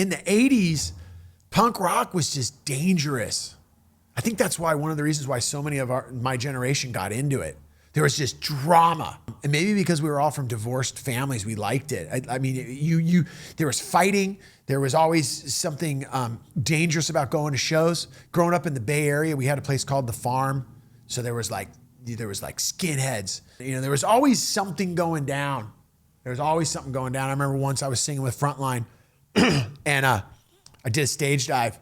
in the 80s, punk rock was just dangerous. I think that's why one of the reasons why so many of my generation got into it. There was just drama. And maybe because we were all from divorced families, we liked it. I mean, there was fighting. There was always something dangerous about going to shows. Growing up in the Bay Area, we had a place called The Farm. So there was like skinheads. You know, there was always something going down. There was always something going down. I remember once I was singing with Frontline and I did a stage dive,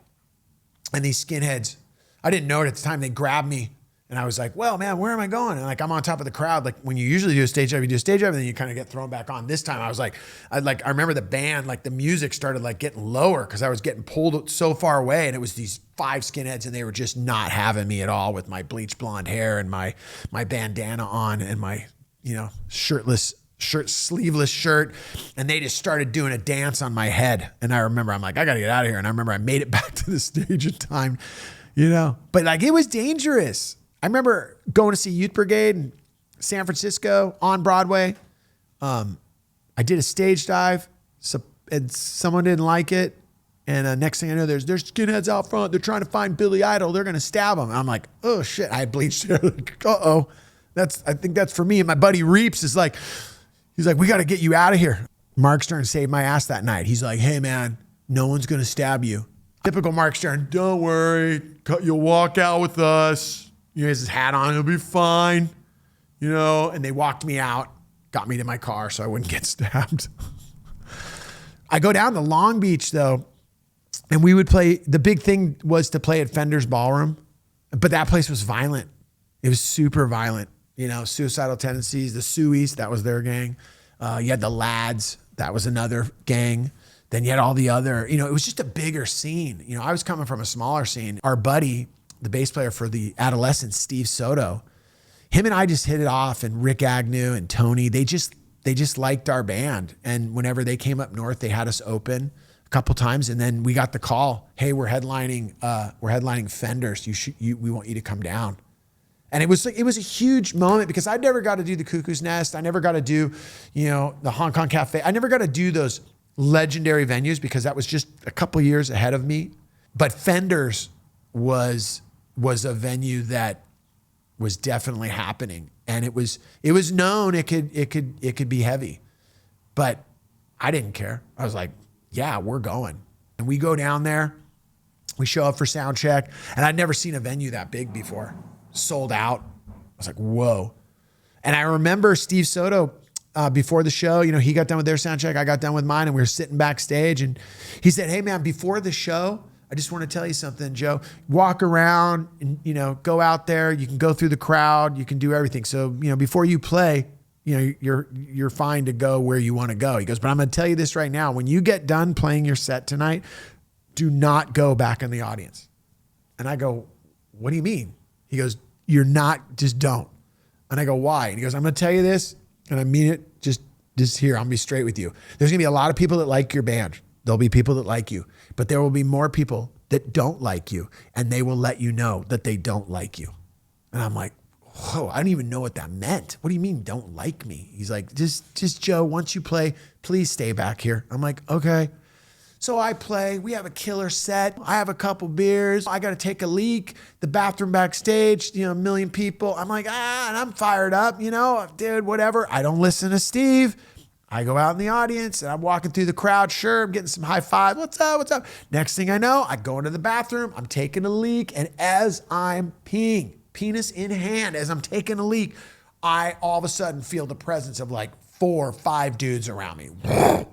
and these skinheads, I didn't know it at the time, they grabbed me. And I was like, well, man, where am I going? And like, I'm on top of the crowd. Like when you usually do a stage dive, you do a stage dive and then you kind of get thrown back on. This time I was like, I remember the band, like the music started like getting lower because I was getting pulled so far away, and it was these 5 skinheads, and they were just not having me at all with my bleach blonde hair and my bandana on and my, you know, sleeveless shirt. And they just started doing a dance on my head. And I remember, I'm like, I got to get out of here. And I remember I made it back to the stage in time, you know, but like, it was dangerous. I remember going to see Youth Brigade in San Francisco on Broadway. I did a stage dive, and someone didn't like it. And next thing I know, there's skinheads out front. They're trying to find Billy Idol. They're going to stab him. And I'm like, oh shit, I had bleached hair. Like, uh-oh. I think that's for me. And my buddy Reeps is like, he's like, we got to get you out of here. Mark Stern saved my ass that night. He's like, hey man, no one's going to stab you. Typical Mark Stern, don't worry, you'll walk out with us. You know, he has his hat on, he'll be fine. You know, and they walked me out, got me to my car so I wouldn't get stabbed. I go down to Long Beach though, and we would play, the big thing was to play at Fender's Ballroom, but that place was violent. It was super violent. You know, Suicidal Tendencies, the Sueys, that was their gang. You had the Lads, that was another gang. Then you had all the other, you know, it was just a bigger scene. You know, I was coming from a smaller scene. Our buddy, the bass player for the Adolescents, Steve Soto, him and I just hit it off, and Rick Agnew and Tony, they just liked our band. And whenever they came up north, they had us open a couple times, and then we got the call, hey, we're headlining Fenders. We want you to come down. And it was a huge moment because I never got to do the Cuckoo's Nest. I never got to do, you know, the Hong Kong Cafe. I never got to do those legendary venues because that was just a couple years ahead of me. But Fenders was a venue that was definitely happening, and it was known it could be heavy, but I didn't care. I was like, yeah, we're going. And we go down there, we show up for sound check, and I'd never seen a venue that big before, sold out. I was like, whoa. And I remember Steve Soto, before the show, you know, he got done with their sound check, I got done with mine, and we were sitting backstage, and he said, hey man, before the show, I just want to tell you something, Joe. Walk around and, you know, go out there. You can go through the crowd. You can do everything. So, you know, before you play, you know, you're fine to go where you want to go. He goes, but I'm going to tell you this right now. When you get done playing your set tonight, do not go back in the audience. And I go, what do you mean? He goes, you're not, just don't. And I go, why? And he goes, I'm going to tell you this, and I mean it, just here. I'll be straight with you. There's going to be a lot of people that like your band. There'll be people that like you, but there will be more people that don't like you, and they will let you know that they don't like you. And I'm like, whoa, I don't even know what that meant. What do you mean don't like me? He's like, just Joe, once you play, please stay back here. I'm like, okay. So I play, we have a killer set. I have a couple beers. I got to take a leak. The bathroom backstage, you know, 1 million people. I'm like, and I'm fired up, you know, dude, whatever. I don't listen to Steve. I go out in the audience and I'm walking through the crowd. Sure, I'm getting some high five. What's up? What's up? Next thing I know, I go into the bathroom. I'm taking a leak. And as I'm peeing, penis in hand, as I'm taking a leak, I all of a sudden feel the presence of like 4 or 5 dudes around me. And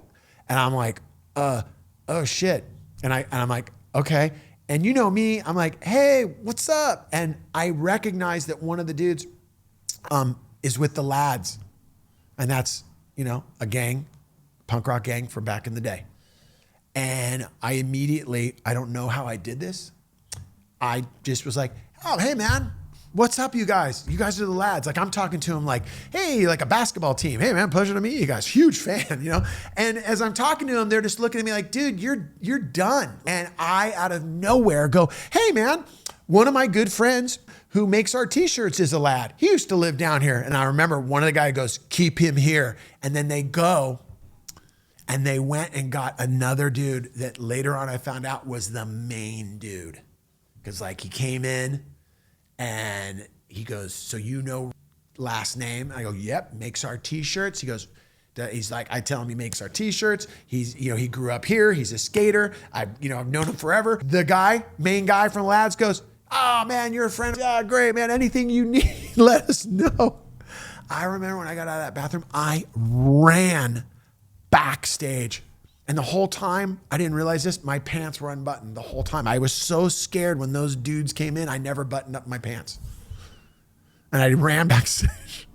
I'm like, oh shit. And I'm like, okay. And you know me, I'm like, hey, what's up? And I recognize that one of the dudes is with the Lads. And that's, you know, a gang, punk rock gang from back in the day. And I immediately, I don't know how I did this. I just was like, oh, hey man, what's up you guys? You guys are the Lads. Like I'm talking to him like, hey, like a basketball team. Hey man, pleasure to meet you guys. Huge fan, you know? And as I'm talking to them, they're just looking at me like, dude, you're done. And I, out of nowhere, go, hey man, one of my good friends who makes our t-shirts is a Lad. He used to live down here. And I remember one of the guys goes, keep him here. And then they go And they went and got another dude that later on I found out was the main dude. Because like he came in and he goes, so you know last name? I go, yep, makes our t-shirts. He goes, he's like, I tell him he makes our t-shirts. He's, you know, he grew up here. He's a skater. I've known him forever. The guy, main guy from Lads goes, oh man, you're a friend. Yeah, great, man. Anything you need, let us know. I remember when I got out of that bathroom, I ran backstage. And the whole time, I didn't realize this, my pants were unbuttoned the whole time. I was so scared when those dudes came in, I never buttoned up my pants. And I ran backstage.